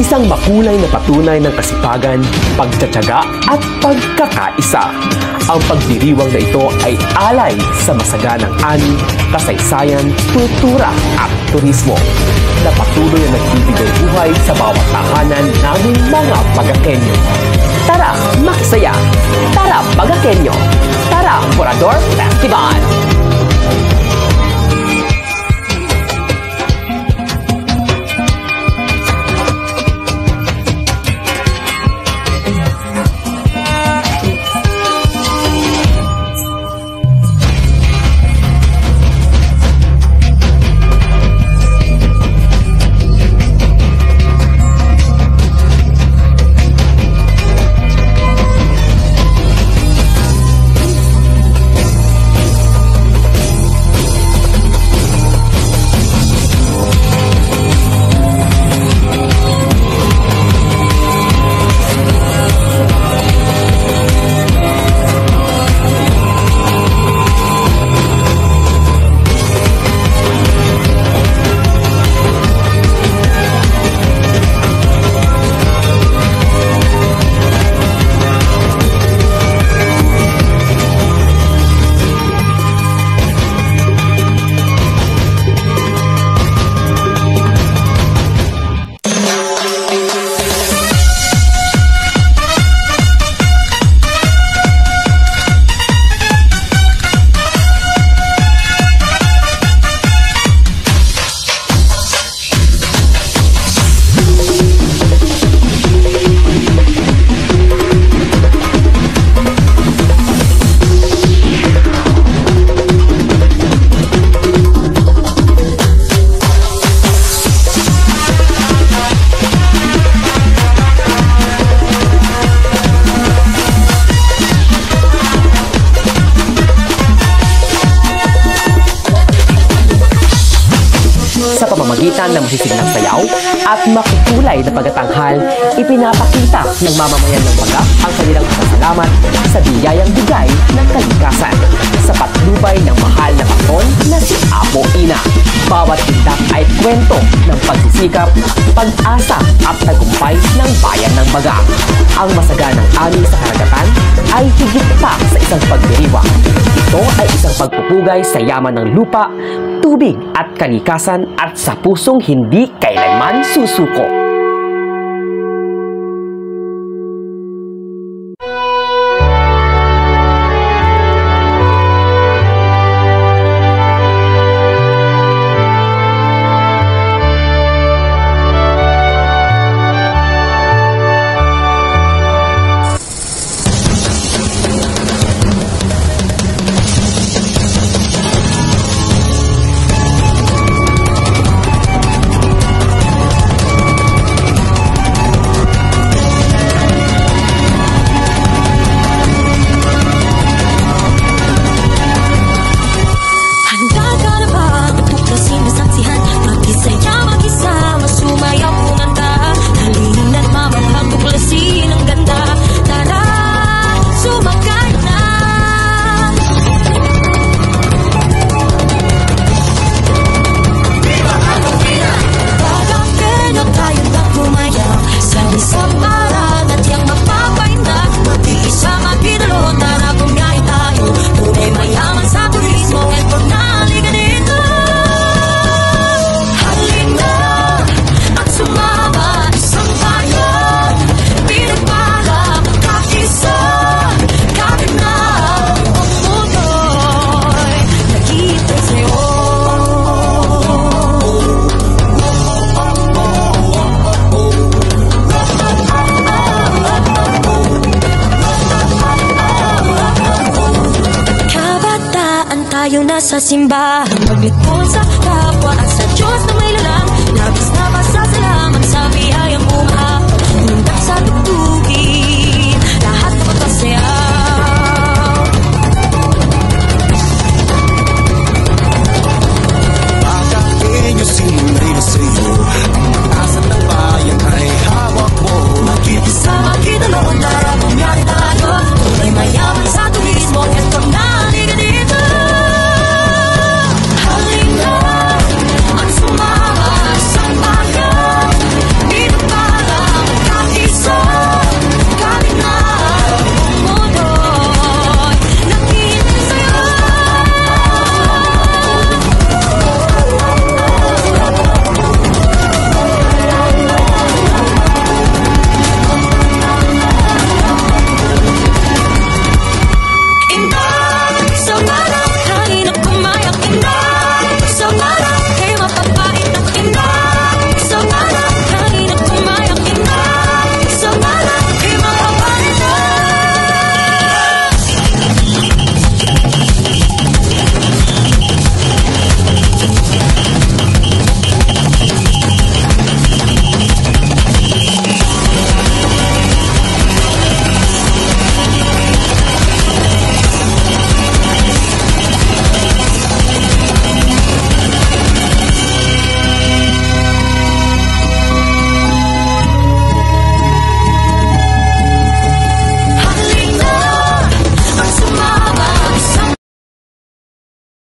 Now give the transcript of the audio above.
Isang makulay na patunay ng kasipagan, pagtsatsaga at pagkakaisa. Ang pagdiriwang na ito ay alay sa masaganang ani, kasaysayan, kultura at turismo na patuloy na nagbibigay buhay sa bawat tahanan naming mga Bagakenyo. Tara, makisaya! Tara, Bagakenyo! Tara, Purador Festival! Sa pamamagitan ng masisiglang sayaw at makukulay na pagtatanghal, ipinapakita ng mamamayan ng Baga ang kanilang pasasalamat sa biyayang bigay ng kalikasan sa patnubay ng mahal na paton na si Apo Ina. Bawat tindak ay kwento ng pagsisikap, pag-asa at tagumpay ng bayan ng Baga. Ang masaganang ani sa karagatan ay higit pa sa isang pagdiriwang. Ito ay isang pagpupugay sa yaman ng lupa, tubig at kalikasan at sa pusong hindi kailanman susuko. Tayong nasa simbahan, maglingkod sa kapwa at sa Diyos.